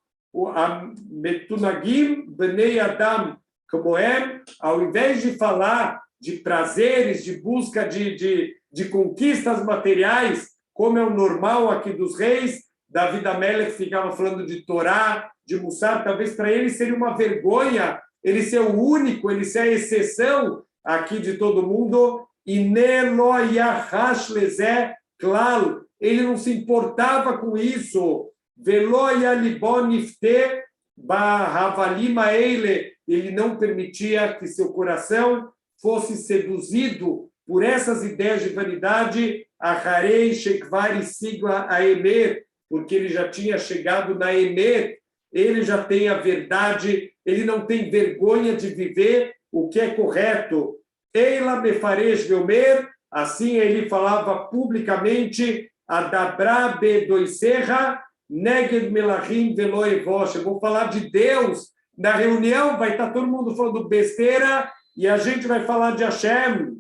Metunagim, Bnei Adam, Kamoem, ao invés de falar de prazeres, de busca de conquistas materiais, como é o normal aqui dos reis, David Amelech ficava falando de Torá, de Mussar, talvez para ele seria uma vergonha ele ser o único, ele ser a exceção aqui de todo mundo, e Nelo Yahash Lezé Klal, ele não se importava com isso, Veloya Libon Nifte Bahavalim Eile, ele não permitia que seu coração fosse seduzido por essas ideias de vanidade, Acharei Shekvar Sigla Aemer, porque ele já tinha chegado na Emer, ele já tem a verdade, ele não tem vergonha de viver o que é correto. Eila Mefaresh Veomer, assim ele falava publicamente, Adabra Bedoiserra, Neged Melachim Veloevosh. Eu vou falar de Deus na reunião, vai estar todo mundo falando besteira e a gente vai falar de Hashem.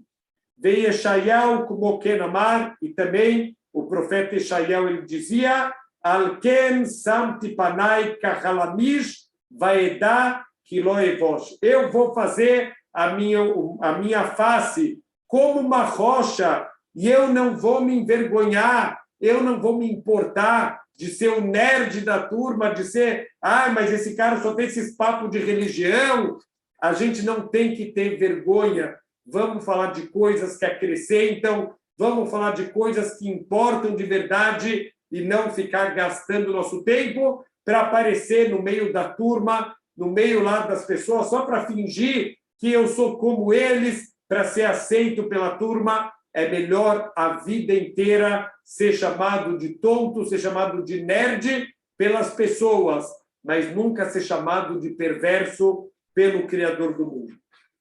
Veio Eshayahu como Kenamar, e também o profeta Eshayahu ele dizia, Alken Samti Panai Kachalamish Vaedá Kiloevosh. Eu vou fazer a minha face como uma rocha e eu não vou me envergonhar, eu não vou me importar de ser o nerd da turma, de ser, mas esse cara só tem esses papos de religião. A gente não tem que ter vergonha. Vamos falar de coisas que acrescentam, vamos falar de coisas que importam de verdade e não ficar gastando nosso tempo para aparecer no meio da turma, no meio lá das pessoas, só para fingir que eu sou como eles, para ser aceito pela turma. É melhor a vida inteira ser chamado de tonto, ser chamado de nerd pelas pessoas, mas nunca ser chamado de perverso pelo Criador do mundo.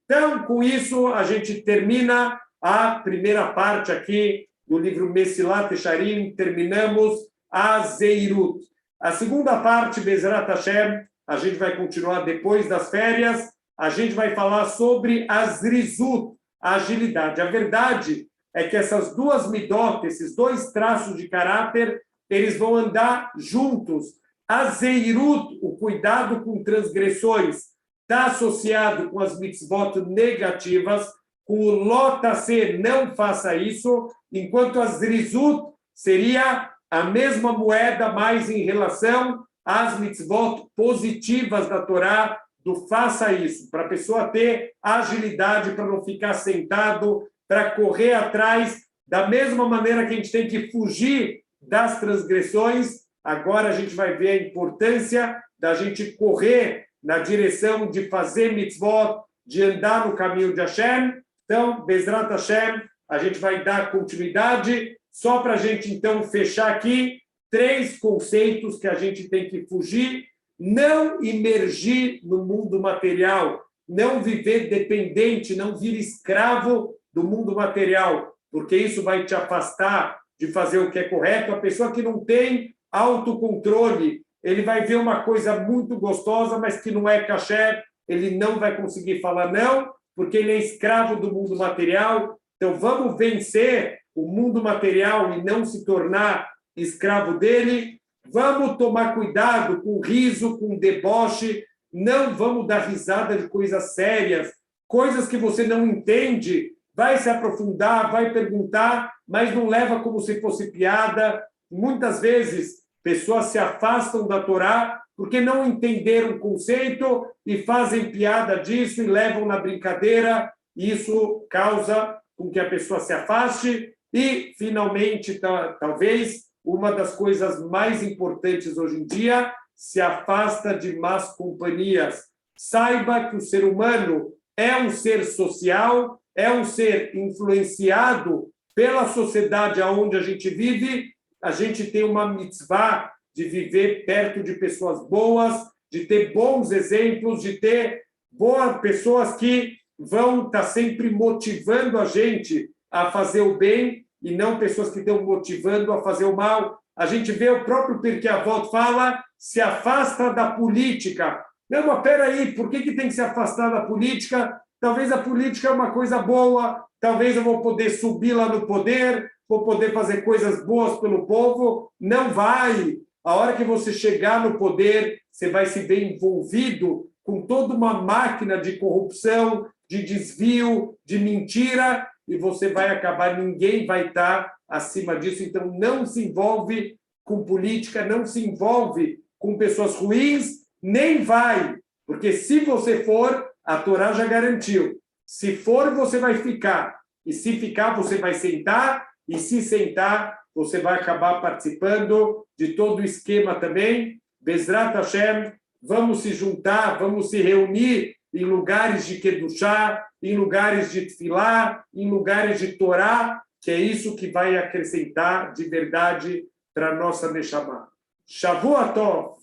Então, com isso, a gente termina a primeira parte aqui do livro Mesilat Yesharim, terminamos a Zeirut. A segunda parte, Bezrat Hashem, a gente vai continuar depois das férias, a gente vai falar sobre a Zrizut, a agilidade. A verdade é que essas duas midot, esses dois traços de caráter, eles vão andar juntos. A Zeirut, o cuidado com transgressões, está associado com as mitzvot negativas, com o lotase, não faça isso, enquanto a Zrizut seria a mesma moeda, mas em relação às mitzvot positivas da Torá, do faça isso, para a pessoa ter agilidade, para não ficar sentado, para correr atrás, da mesma maneira que a gente tem que fugir das transgressões, agora a gente vai ver a importância da gente correr na direção de fazer mitzvot, de andar no caminho de Hashem. Então, Bezrat Hashem, a gente vai dar continuidade, só para a gente, então, fechar aqui, 3 conceitos que a gente tem que fugir: não imergir no mundo material, não viver dependente, não vir escravo do mundo material, porque isso vai te afastar de fazer o que é correto. A pessoa que não tem autocontrole, ele vai ver uma coisa muito gostosa, mas que não é kasher, ele não vai conseguir falar não, porque ele é escravo do mundo material. Então, vamos vencer o mundo material e não se tornar escravo dele. Vamos tomar cuidado com riso, com deboche, não vamos dar risada de coisas sérias, coisas que você não entende, vai se aprofundar, vai perguntar, mas não leva como se fosse piada. Muitas vezes, pessoas se afastam da Torá porque não entenderam o conceito e fazem piada disso e levam na brincadeira. Isso causa com que a pessoa se afaste e, finalmente, talvez, uma das coisas mais importantes hoje em dia, se afasta de más companhias. Saiba que o ser humano é um ser social, é um ser influenciado pela sociedade onde a gente vive. A gente tem uma mitzvah de viver perto de pessoas boas, de ter bons exemplos, de ter boas pessoas que vão estar sempre motivando a gente a fazer o bem e não pessoas que estão motivando a fazer o mal. A gente vê o próprio Pirkei Avot fala, se afasta da política. Não, mas peraí, por que tem que se afastar da política? Talvez a política é uma coisa boa, talvez eu vou poder subir lá no poder, vou poder fazer coisas boas pelo povo. Não vai. A hora que você chegar no poder, você vai se ver envolvido com toda uma máquina de corrupção, de desvio, de mentira, e você vai acabar, ninguém vai estar acima disso. Então, não se envolve com política, não se envolve com pessoas ruins, nem vai. Porque se você for, a Torá já garantiu. Se for, você vai ficar. E se ficar, você vai sentar. E se sentar, você vai acabar participando de todo o esquema também. Bezrat Hashem, vamos se juntar, vamos se reunir em lugares de Kedushá, em lugares de Tfilá, em lugares de Torá, que é isso que vai acrescentar de verdade para a nossa Neshama. Shavua Tov!